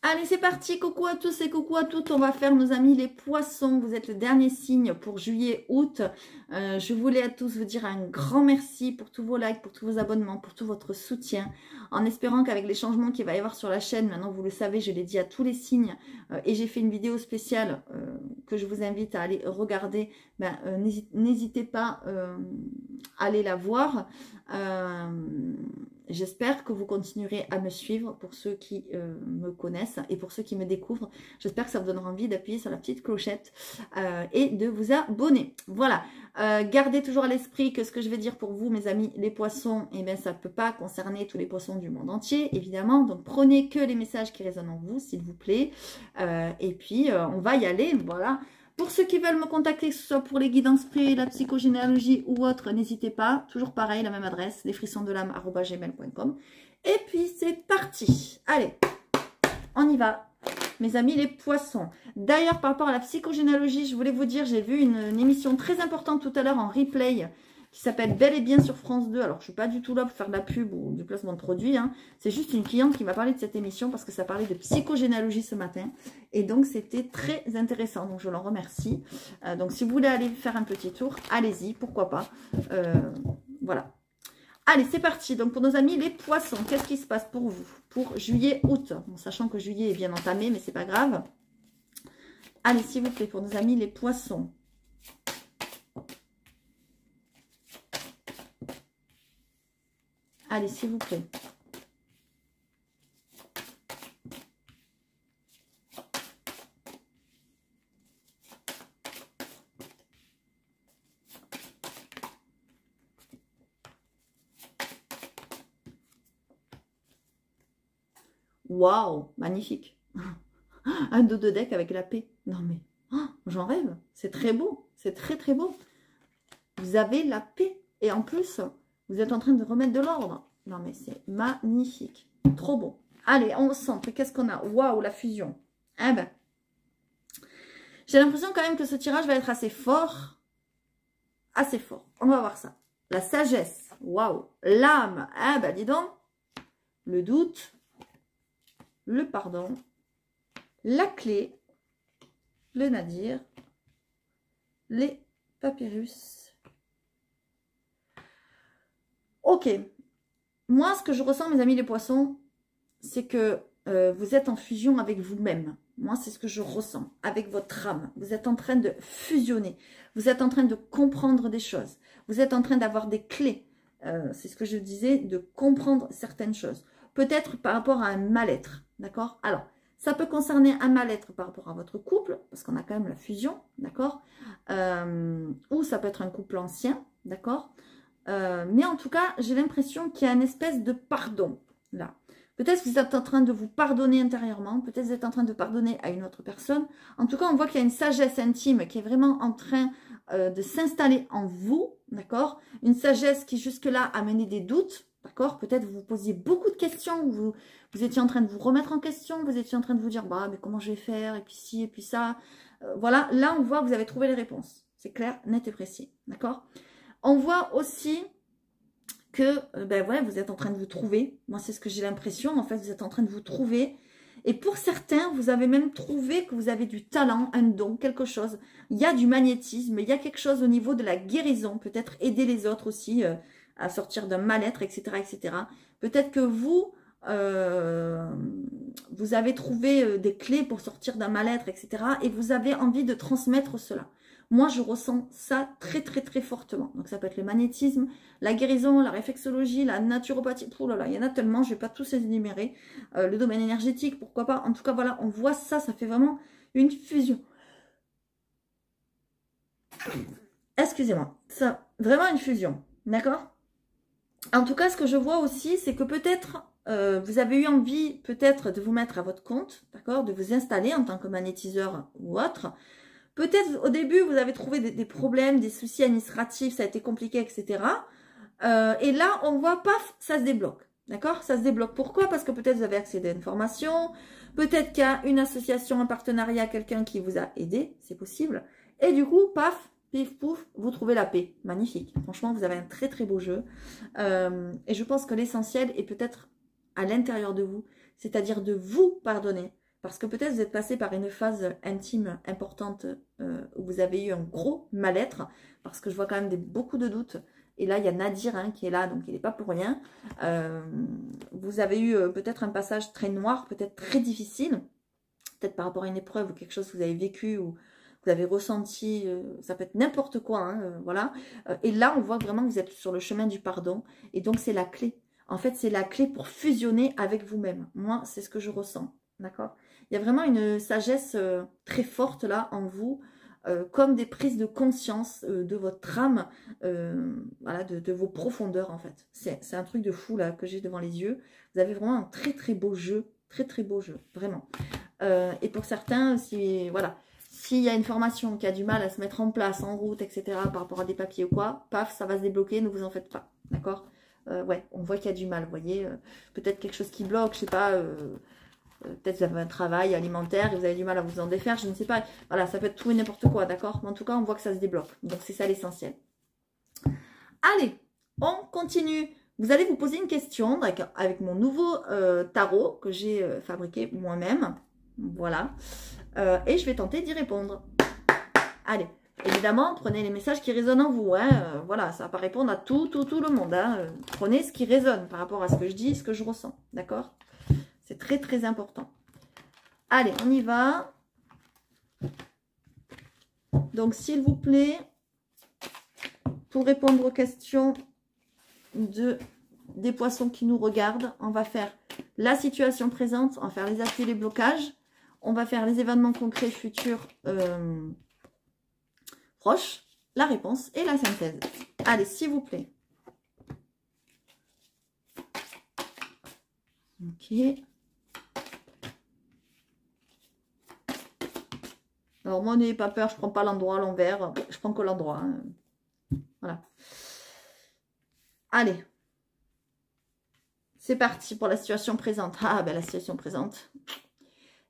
Allez, c'est parti, coucou à tous et coucou à toutes. On va faire, nos amis, les poissons. Vous êtes le dernier signe pour juillet-août. Je voulais à tous vous dire un grand merci pour tous vos likes, pour tous vos abonnements, pour tout votre soutien. En espérant qu'avec les changements qu'il va y avoir sur la chaîne, maintenant vous le savez, je l'ai dit à tous les signes. Et j'ai fait une vidéo spéciale que je vous invite à aller regarder. N'hésitez pas à aller la voir. J'espère que vous continuerez à me suivre pour ceux qui me connaissent et pour ceux qui me découvrent. J'espère que ça vous donnera envie d'appuyer sur la petite clochette et de vous abonner. Voilà. Gardez toujours à l'esprit que ce que je vais dire pour vous, mes amis, les poissons, eh bien, ça ne peut pas concerner tous les poissons du monde entier, évidemment. Donc, prenez que les messages qui résonnent en vous, s'il vous plaît. Et puis, on va y aller. Voilà. Pour ceux qui veulent me contacter, que ce soit pour les guidances privées, la psychogénéalogie ou autre, n'hésitez pas. Toujours pareil, la même adresse, lesfrissonsdelame@gmail.com. Et puis, c'est parti. Allez, on y va. Mes amis, les poissons. D'ailleurs, par rapport à la psychogénéalogie, je voulais vous dire, j'ai vu une émission très importante tout à l'heure en replay qui s'appelle Bel et Bien sur France 2. Alors, je ne suis pas du tout là pour faire de la pub ou du placement de produits. Hein. C'est juste une cliente qui m'a parlé de cette émission parce que ça parlait de psychogénéalogie ce matin. Et donc, c'était très intéressant. Donc, je l'en remercie. Donc, si vous voulez aller faire un petit tour, allez-y. Pourquoi pas. Voilà. Allez, c'est parti. Donc, pour nos amis, les poissons, qu'est-ce qui se passe pour vous? Pour juillet-août. Bon, sachant que juillet est bien entamé, mais c'est pas grave. Allez, s'il vous plaît, pour nos amis, les poissons. Allez, s'il vous plaît. Waouh, magnifique. Un dos de deck avec la paix. Non mais, oh, j'en rêve. C'est très beau. C'est très très beau. Vous avez la paix. Et en plus, vous êtes en train de remettre de l'ordre. Non mais c'est magnifique. Trop beau. Allez, on centre. Qu'est-ce qu'on a? Waouh, la fusion. Eh ben, j'ai l'impression quand même que ce tirage va être assez fort. Assez fort. On va voir ça. La sagesse. Waouh. L'âme. Eh ben, dis donc. Le doute. Le pardon. La clé. Le nadir. Les papyrus. Ok, moi ce que je ressens, mes amis les poissons, c'est que vous êtes en fusion avec vous-même. Moi c'est ce que je ressens, avec votre âme. Vous êtes en train de fusionner, vous êtes en train de comprendre des choses, vous êtes en train d'avoir des clés. C'est ce que je disais, de comprendre certaines choses. Peut-être par rapport à un mal-être, d'accord? Alors, ça peut concerner un mal-être par rapport à votre couple, parce qu'on a quand même la fusion, d'accord? Ou ça peut être un couple ancien, d'accord? Mais en tout cas, j'ai l'impression qu'il y a une espèce de pardon, là. Peut-être que vous êtes en train de vous pardonner intérieurement, peut-être que vous êtes en train de pardonner à une autre personne. En tout cas, on voit qu'il y a une sagesse intime qui est vraiment en train de s'installer en vous, d'accord? Une sagesse qui jusque-là a mené des doutes, d'accord? Peut-être vous vous posiez beaucoup de questions, vous étiez en train de vous remettre en question, vous étiez en train de vous dire, bah, mais comment je vais faire, et puis ci, et puis ça. Voilà, là, on voit que vous avez trouvé les réponses. C'est clair, net et précis, d'accord? On voit aussi que ben ouais, vous êtes en train de vous trouver. Moi, c'est ce que j'ai l'impression. En fait, vous êtes en train de vous trouver. Et pour certains, vous avez même trouvé que vous avez du talent, un don, quelque chose. Il y a du magnétisme, il y a quelque chose au niveau de la guérison. Peut-être aider les autres aussi à sortir d'un mal-être, etc., etc. Peut-être que vous, vous avez trouvé des clés pour sortir d'un mal-être, etc. Et vous avez envie de transmettre cela. Moi, je ressens ça très, très, très fortement. Donc, ça peut être le magnétisme, la guérison, la réflexologie, la naturopathie. Oh là là, il y en a tellement, je ne vais pas tous les énumérer. Le domaine énergétique, pourquoi pas. En tout cas, voilà, on voit ça, ça fait vraiment une fusion. Excusez-moi, ça, vraiment une fusion, d'accord? En tout cas, ce que je vois aussi, c'est que peut-être vous avez eu envie, peut-être, de vous mettre à votre compte, d'accord? De vous installer en tant que magnétiseur ou autre. Peut-être au début, vous avez trouvé des problèmes, des soucis administratifs, ça a été compliqué, etc. Et là, on voit, paf, ça se débloque. D'accord? Ça se débloque. Pourquoi? Parce que peut-être vous avez accédé à une formation, peut-être qu'il y a une association, un partenariat, quelqu'un qui vous a aidé, c'est possible. Et du coup, paf, pif, pouf, vous trouvez la paix. Magnifique. Franchement, vous avez un très très beau jeu. Et je pense que l'essentiel est peut-être à l'intérieur de vous, c'est-à-dire de vous pardonner. parce que peut-être vous êtes passé par une phase intime importante où vous avez eu un gros mal-être, parce que je vois quand même beaucoup de doutes. Et là, il y a Nadir hein, qui est là, donc il n'est pas pour rien. Vous avez eu peut-être un passage très noir, peut-être très difficile, peut-être par rapport à une épreuve ou quelque chose que vous avez vécu ou vous avez ressenti, ça peut être n'importe quoi, hein, voilà. Et là, on voit vraiment que vous êtes sur le chemin du pardon, et donc c'est la clé. En fait, c'est la clé pour fusionner avec vous-même. Moi, c'est ce que je ressens, d'accord? Il y a vraiment une sagesse très forte là en vous, comme des prises de conscience de votre âme, voilà, de vos profondeurs en fait. C'est un truc de fou là que j'ai devant les yeux. Vous avez vraiment un très très beau jeu, très beau jeu, vraiment. Et pour certains, si voilà, s'il y a une formation qui a du mal à se mettre en place, en route, etc., par rapport à des papiers ou quoi, paf, ça va se débloquer, ne vous en faites pas, d'accord? Ouais, on voit qu'il y a du mal, vous voyez, peut-être quelque chose qui bloque, je sais pas, peut-être vous avez un travail alimentaire et vous avez du mal à vous en défaire, je ne sais pas, voilà, ça peut être tout et n'importe quoi, d'accord? Mais en tout cas, on voit que ça se débloque, donc c'est ça l'essentiel. Allez, on continue. Vous allez vous poser une question avec mon nouveau tarot que j'ai fabriqué moi-même, voilà, et je vais tenter d'y répondre. Allez. Évidemment, prenez les messages qui résonnent en vous. Hein. Voilà, ça ne va pas répondre à tout le monde. Hein. Prenez ce qui résonne par rapport à ce que je dis, ce que je ressens. D'accord? C'est très important. Allez, on y va. Donc, s'il vous plaît, pour répondre aux questions des poissons qui nous regardent, on va faire la situation présente, on va faire les appuis, les blocages, on va faire les événements concrets futurs proche, la réponse et la synthèse. Allez, s'il vous plaît. Ok. Alors, moi, n'ayez pas peur, je ne prends pas l'endroit à l'envers. Je prends que l'endroit. Hein. Voilà. Allez. C'est parti pour la situation présente. Ah, ben la situation présente.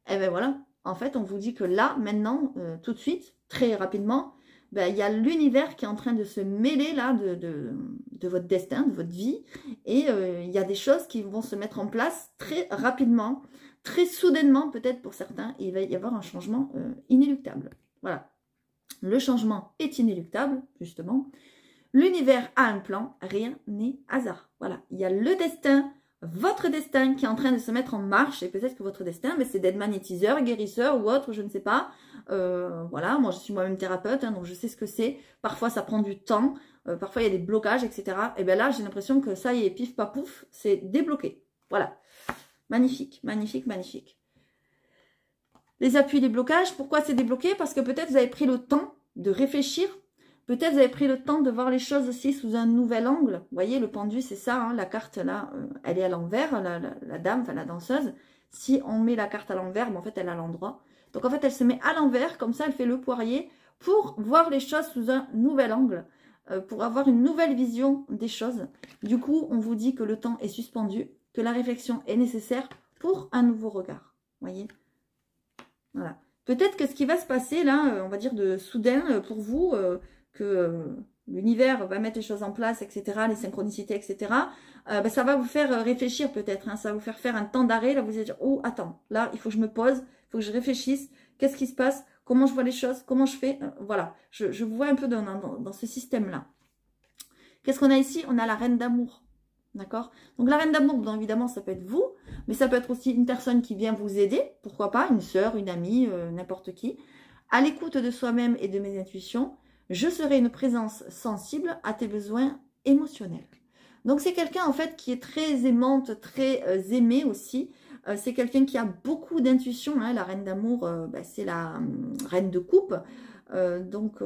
Eh ben voilà. En fait, on vous dit que là, maintenant, tout de suite, très rapidement, ben, il y a l'univers qui est en train de se mêler là de votre destin, de votre vie. Et il y a des choses qui vont se mettre en place très rapidement, très soudainement peut-être pour certains. Et il va y avoir un changement inéluctable. Voilà. Le changement est inéluctable, justement. L'univers a un plan, rien n'est hasard. Voilà. Il y a le destin, votre destin qui est en train de se mettre en marche. Et peut-être que votre destin, ben, c'est d'être magnétiseur, guérisseur ou autre, je ne sais pas. Voilà, moi je suis moi-même thérapeute, hein, donc je sais ce que c'est. Parfois ça prend du temps, parfois il y a des blocages, etc. Et bien là, j'ai l'impression que ça y est, pif, pas pouf, c'est débloqué. Voilà, magnifique, magnifique, magnifique. Les appuis, les blocages, pourquoi c'est débloqué? Parce que peut-être vous avez pris le temps de réfléchir, peut-être vous avez pris le temps de voir les choses aussi sous un nouvel angle. Vous voyez, le pendu, c'est ça, hein, la carte là, elle est à l'envers, la dame, enfin la danseuse. Si on met la carte à l'envers, ben, en fait elle est à l'endroit. Donc en fait, elle se met à l'envers, comme ça, elle fait le poirier pour voir les choses sous un nouvel angle, pour avoir une nouvelle vision des choses. Du coup, on vous dit que le temps est suspendu, que la réflexion est nécessaire pour un nouveau regard. Vous voyez? Voilà. Peut-être que ce qui va se passer là, on va dire de soudain pour vous, que l'univers va mettre les choses en place, etc., les synchronicités, etc., ben, ça va vous faire réfléchir peut-être, hein, ça va vous faire un temps d'arrêt, là vous allez dire, oh attends, là il faut que je me pose, il faut que je réfléchisse, qu'est-ce qui se passe, comment je vois les choses, comment je fais, voilà, je vous vois un peu dans ce système-là. Qu'est-ce qu'on a ici? On a la reine d'amour, d'accord? Donc la reine d'amour, bien évidemment, ça peut être vous, mais ça peut être aussi une personne qui vient vous aider, pourquoi pas, une sœur, une amie, n'importe qui, à l'écoute de soi-même et de mes intuitions. Je serai une présence sensible à tes besoins émotionnels. Donc, c'est quelqu'un, en fait, qui est très aimante, très aimée aussi. C'est quelqu'un qui a beaucoup d'intuition. Hein. La reine d'amour, ben, c'est la reine de coupe. Donc,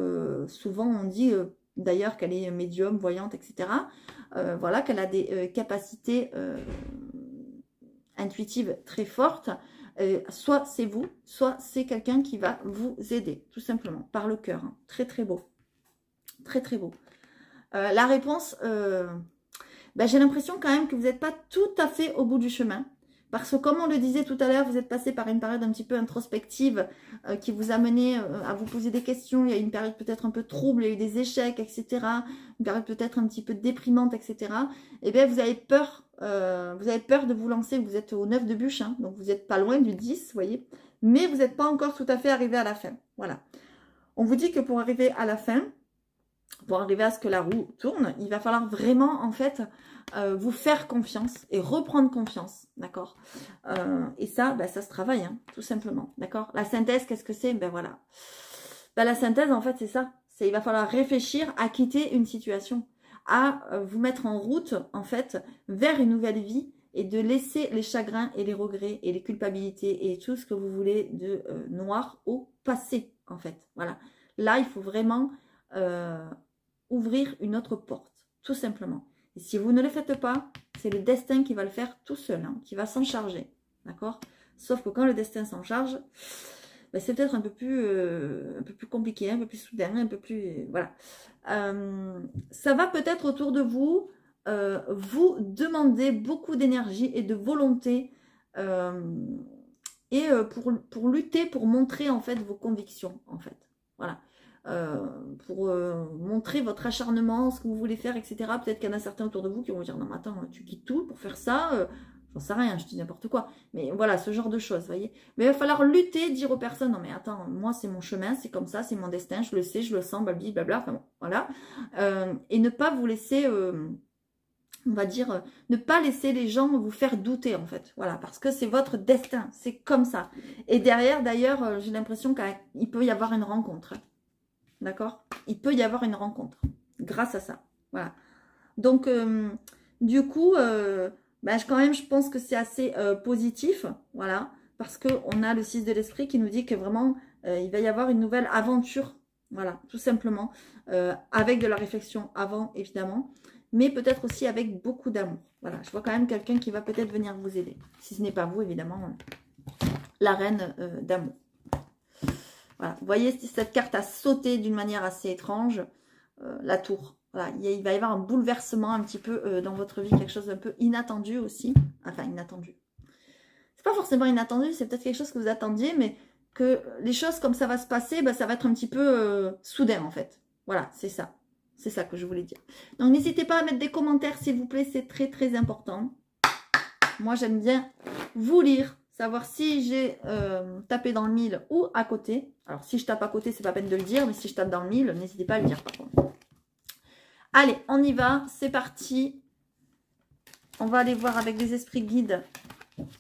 souvent, on dit d'ailleurs qu'elle est médium, voyante, etc. Voilà, qu'elle a des capacités intuitives très fortes. Soit c'est vous, soit c'est quelqu'un qui va vous aider, tout simplement, par le cœur. Hein. Très beau. Très beau. La réponse, ben, j'ai l'impression quand même que vous n'êtes pas tout à fait au bout du chemin. Parce que comme on le disait tout à l'heure, vous êtes passé par une période un petit peu introspective qui vous a mené à vous poser des questions. Il y a eu une période peut-être un peu trouble, il y a eu des échecs, etc. Une période peut-être un petit peu déprimante, etc. Et bien vous avez peur vous avez peur de vous lancer, vous êtes au 9 de bûche, hein, donc vous n'êtes pas loin du 10, vous voyez. Mais vous n'êtes pas encore tout à fait arrivé à la fin. Voilà. On vous dit que pour arriver à la fin, pour arriver à ce que la roue tourne, il va falloir vraiment, en fait, vous faire confiance et reprendre confiance, d'accord. Et ça, ben, ça se travaille, hein, tout simplement, d'accord. La synthèse, qu'est-ce que c'est? Ben voilà. Ben, la synthèse, en fait, c'est ça. Il va falloir réfléchir à quitter une situation, à vous mettre en route, en fait, vers une nouvelle vie et de laisser les chagrins et les regrets et les culpabilités et tout ce que vous voulez de noir au passé, en fait. Voilà. Là, il faut vraiment ouvrir une autre porte, tout simplement. Et si vous ne le faites pas, c'est le destin qui va le faire tout seul, hein, qui va s'en charger, d'accord? Sauf que quand le destin s'en charge, ben c'est peut-être un peu plus compliqué, un peu plus soudain, un peu plus... voilà. Ça va peut-être autour de vous, vous demander beaucoup d'énergie et de volonté pour lutter, pour montrer en fait vos convictions, en fait. Voilà. Pour montrer votre acharnement, ce que vous voulez faire, etc. Peut-être qu'il y en a certains autour de vous qui vont vous dire, non mais attends, tu quittes tout pour faire ça, j'en sais rien, je dis n'importe quoi. Mais voilà, ce genre de choses, vous voyez. Mais il va falloir lutter, dire aux personnes, non mais attends, moi c'est mon chemin, c'est comme ça, c'est mon destin, je le sais, je le sens, blablabla, enfin bon, voilà. Et ne pas vous laisser... on va dire, ne pas laisser les gens vous faire douter, en fait. Voilà, parce que c'est votre destin, c'est comme ça. Et derrière, d'ailleurs, j'ai l'impression qu'il peut y avoir une rencontre. D'accord? Il peut y avoir une rencontre grâce à ça. Voilà. Donc, du coup, ben, quand même, je pense que c'est assez positif. Voilà. Parce qu'on a le 6 de l'esprit qui nous dit que vraiment, il va y avoir une nouvelle aventure. Voilà, tout simplement. Avec de la réflexion avant, évidemment. Mais peut-être aussi avec beaucoup d'amour. Voilà, je vois quand même quelqu'un qui va peut-être venir vous aider. Si ce n'est pas vous, évidemment, la reine d'amour. Voilà, vous voyez, cette carte a sauté d'une manière assez étrange. La tour. Voilà, il va y avoir un bouleversement un petit peu dans votre vie, quelque chose d'un peu inattendu aussi. Enfin, inattendu. C'est pas forcément inattendu, c'est peut-être quelque chose que vous attendiez, mais que les choses comme ça va se passer, ben, ça va être un petit peu soudain en fait. Voilà, c'est ça. C'est ça que je voulais dire. Donc, n'hésitez pas à mettre des commentaires, s'il vous plaît. C'est très, très important. Moi, j'aime bien vous lire. Savoir si j'ai tapé dans le mille ou à côté. Alors, si je tape à côté, c'est pas peine de le dire. Mais si je tape dans le mille, n'hésitez pas à le dire, par contre. Allez, on y va. C'est parti. On va aller voir avec les esprits guides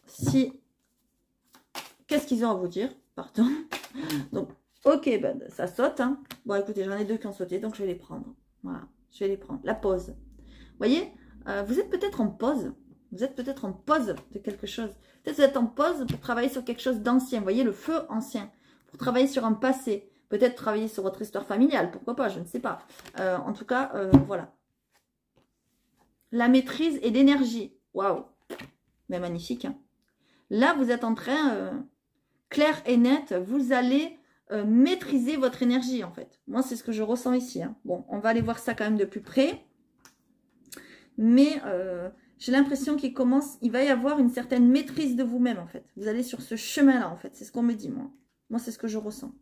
si... Qu'est-ce qu'ils ont à vous dire. Pardon. Donc, ok, ben, ça saute. Hein. Bon, écoutez, j'en ai deux qui ont sauté, donc je vais les prendre. Voilà, je vais les prendre. La pause. Vous voyez, vous êtes peut-être en pause. Vous êtes peut-être en pause de quelque chose. Peut-être que vous êtes en pause pour travailler sur quelque chose d'ancien. Vous voyez, le feu ancien. Pour travailler sur un passé. Peut-être travailler sur votre histoire familiale. Pourquoi pas, je ne sais pas. En tout cas, voilà. La maîtrise et l'énergie. Waouh. Mais magnifique. Hein. Là, vous êtes en train, clair et net, vous allez... maîtriser votre énergie en fait. Moi c'est ce que je ressens ici. Hein. Bon, on va aller voir ça quand même de plus près. Mais j'ai l'impression qu'il commence, il va y avoir une certaine maîtrise de vous-même en fait. Vous allez sur ce chemin-là en fait. C'est ce qu'on me dit moi. Moi c'est ce que je ressens.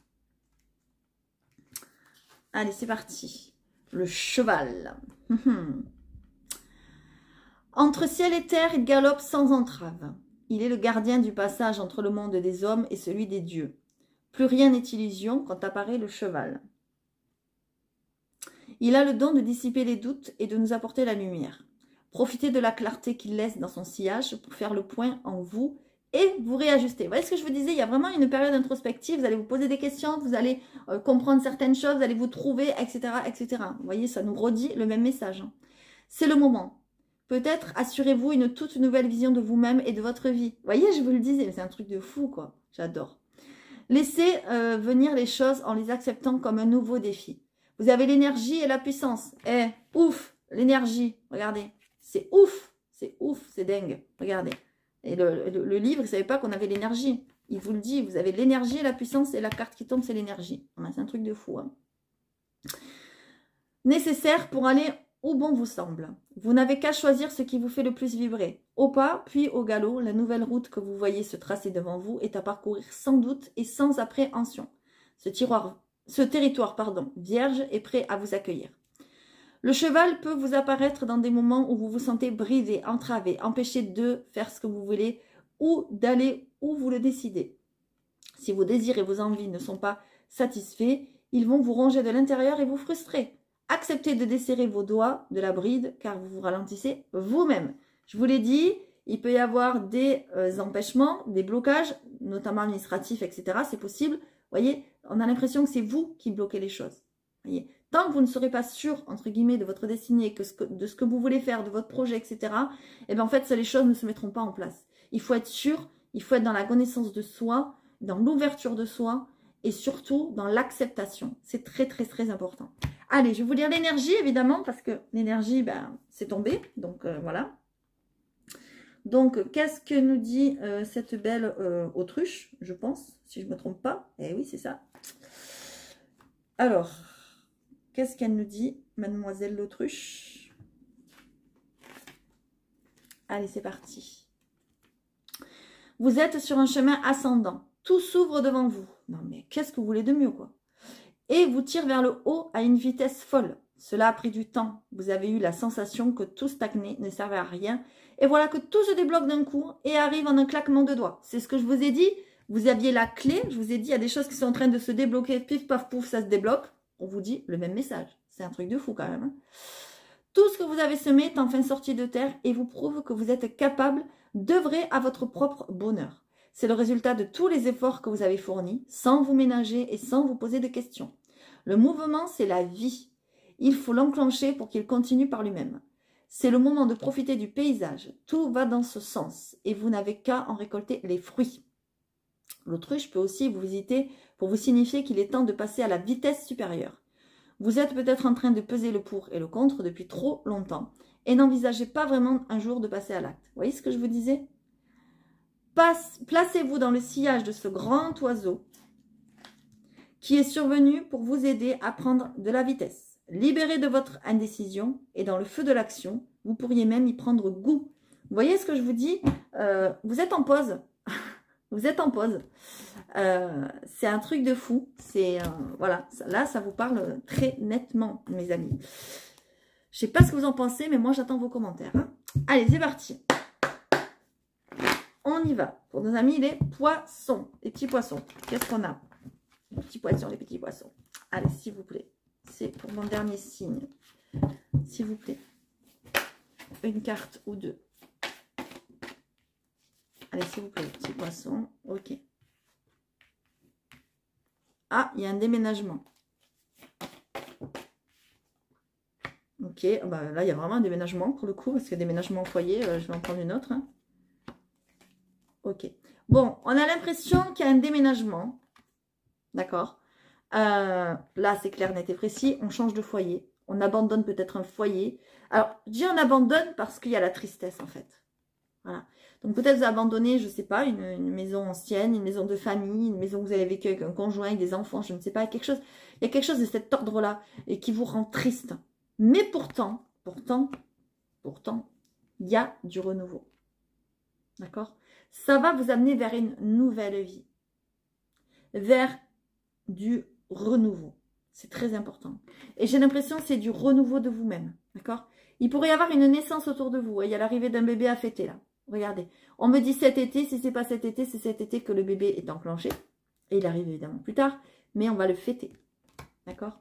Allez, c'est parti. Le cheval. Entre ciel et terre, il galope sans entrave. Il est le gardien du passage entre le monde des hommes et celui des dieux. Plus rien n'est illusion quand apparaît le cheval. Il a le don de dissiper les doutes et de nous apporter la lumière. Profitez de la clarté qu'il laisse dans son sillage pour faire le point en vous et vous réajuster. Vous voyez ce que je vous disais, il y a vraiment une période introspective, vous allez vous poser des questions, vous allez comprendre certaines choses, vous allez vous trouver, etc., etc. Vous voyez, ça nous redit le même message. Hein. C'est le moment. Peut-être assurez-vous une toute nouvelle vision de vous-même et de votre vie. Vous voyez, je vous le disais, c'est un truc de fou, quoi. J'adore. Laissez venir les choses en les acceptant comme un nouveau défi. Vous avez l'énergie et la puissance. Eh, ouf, l'énergie, regardez. C'est ouf, c'est dingue. Regardez. Et le livre, il ne savait pas qu'on avait l'énergie. Il vous le dit, vous avez l'énergie et la puissance et la carte qui tombe, c'est l'énergie. C'est un truc de fou. Hein. Nécessaire pour aller où bon vous semble. Vous n'avez qu'à choisir ce qui vous fait le plus vibrer. Au pas, puis au galop, la nouvelle route que vous voyez se tracer devant vous est à parcourir sans doute et sans appréhension. Ce territoire, vierge est prêt à vous accueillir. Le cheval peut vous apparaître dans des moments où vous vous sentez bridé, entravé, empêché de faire ce que vous voulez ou d'aller où vous le décidez. Si vos désirs et vos envies ne sont pas satisfaits, ils vont vous ronger de l'intérieur et vous frustrer. Acceptez de desserrer vos doigts de la bride car vous vous ralentissez vous-même. Je vous l'ai dit, il peut y avoir des empêchements, des blocages, notamment administratifs, etc. C'est possible. Vous voyez, on a l'impression que c'est vous qui bloquez les choses. Voyez, tant que vous ne serez pas sûr, entre guillemets, de votre destinée, de ce que vous voulez faire, de votre projet, etc., et bien en fait, les choses ne se mettront pas en place. Il faut être sûr, il faut être dans la connaissance de soi, dans l'ouverture de soi et surtout dans l'acceptation. C'est très, très, très important. Allez, je vais vous lire l'énergie, évidemment, parce que l'énergie, ben, c'est tombé. Donc, voilà. Donc, qu'est-ce que nous dit cette belle autruche, je pense, si je ne me trompe pas. Eh oui, c'est ça. Alors, qu'est-ce qu'elle nous dit, mademoiselle l'autruche? Allez, c'est parti. Vous êtes sur un chemin ascendant. Tout s'ouvre devant vous. Non, mais qu'est-ce que vous voulez de mieux, quoi? Et vous tire vers le haut à une vitesse folle. Cela a pris du temps. Vous avez eu la sensation que tout stagnait, ne servait à rien. Et voilà que tout se débloque d'un coup et arrive en un claquement de doigts. C'est ce que je vous ai dit. Vous aviez la clé. Je vous ai dit, il y a des choses qui sont en train de se débloquer. Pif, paf, pouf, ça se débloque. On vous dit le même message. C'est un truc de fou quand même. Hein. Tout ce que vous avez semé est enfin sorti de terre et vous prouve que vous êtes capable d'œuvrer à votre propre bonheur. C'est le résultat de tous les efforts que vous avez fournis, sans vous ménager et sans vous poser de questions. Le mouvement, c'est la vie. Il faut l'enclencher pour qu'il continue par lui-même. C'est le moment de profiter du paysage. Tout va dans ce sens et vous n'avez qu'à en récolter les fruits. L'autruche peut aussi vous visiter pour vous signifier qu'il est temps de passer à la vitesse supérieure. Vous êtes peut-être en train de peser le pour et le contre depuis trop longtemps et n'envisagez pas vraiment un jour de passer à l'acte. Vous voyez ce que je vous disais ? Placez-vous dans le sillage de ce grand oiseau qui est survenu pour vous aider à prendre de la vitesse. Libéré de votre indécision et dans le feu de l'action, vous pourriez même y prendre goût. Vous voyez ce que je vous dis? Vous êtes en pause. Vous êtes en pause. C'est un truc de fou. C'est voilà, là, ça vous parle très nettement, mes amis. Je sais pas ce que vous en pensez, mais moi, j'attends vos commentaires. Hein. Allez, c'est parti. On y va. Pour nos amis, les poissons. Les petits poissons. Qu'est-ce qu'on a? Les petits poissons, les petits poissons. Allez, s'il vous plaît. C'est pour mon dernier signe. S'il vous plaît. Une carte ou deux. Allez, s'il vous plaît, petits poissons. Ok. Ah, il y a un déménagement. Ok. Bah, là, il y a vraiment un déménagement pour le coup. Parce que déménagement au foyer, je vais en prendre une autre. Hein. Ok. Bon, on a l'impression qu'il y a un déménagement. D'accord. Là, c'est clair, net et précis. On change de foyer. On abandonne peut-être un foyer. Alors, je dis on abandonne parce qu'il y a la tristesse, en fait. Voilà. Donc, peut-être vous abandonnez, je ne sais pas, une maison ancienne, une maison de famille, une maison que vous avez vécue avec un conjoint, avec des enfants, je ne sais pas. Il y a quelque chose de cet ordre-là et qui vous rend triste. Mais pourtant, il y a du renouveau. D'accord ? Ça va vous amener vers une nouvelle vie. Vers du renouveau. C'est très important. Et j'ai l'impression que c'est du renouveau de vous-même. D'accord ? Il pourrait y avoir une naissance autour de vous. Il y a l'arrivée d'un bébé à fêter là. Regardez. On me dit cet été. Si ce n'est pas cet été, c'est cet été que le bébé est enclenché. Et il arrive évidemment plus tard. Mais on va le fêter. D'accord ?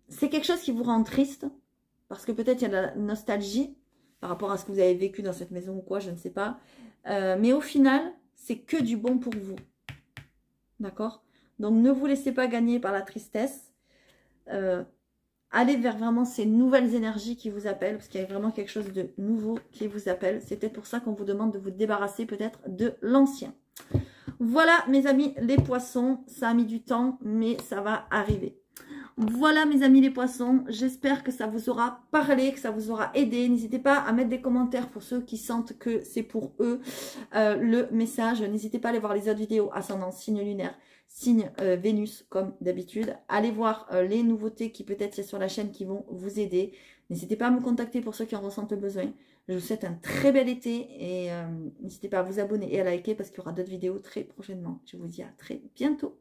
C'est quelque chose qui vous rend triste. Parce que peut-être il y a de la nostalgie par rapport à ce que vous avez vécu dans cette maison ou quoi, je ne sais pas. Mais au final, c'est que du bon pour vous. D'accord? Donc, ne vous laissez pas gagner par la tristesse. Allez vers vraiment ces nouvelles énergies qui vous appellent, parce qu'il y a vraiment quelque chose de nouveau qui vous appelle. C'est peut-être pour ça qu'on vous demande de vous débarrasser peut-être de l'ancien. Voilà, mes amis, les poissons. Ça a mis du temps, mais ça va arriver. Voilà mes amis les poissons, j'espère que ça vous aura parlé, que ça vous aura aidé. N'hésitez pas à mettre des commentaires pour ceux qui sentent que c'est pour eux le message. N'hésitez pas à aller voir les autres vidéos, ascendant, signe lunaire, signe Vénus comme d'habitude. Allez voir les nouveautés qui peut-être c'est sur la chaîne qui vont vous aider. N'hésitez pas à me contacter pour ceux qui en ressentent le besoin. Je vous souhaite un très bel été et n'hésitez pas à vous abonner et à liker parce qu'il y aura d'autres vidéos très prochainement. Je vous dis à très bientôt.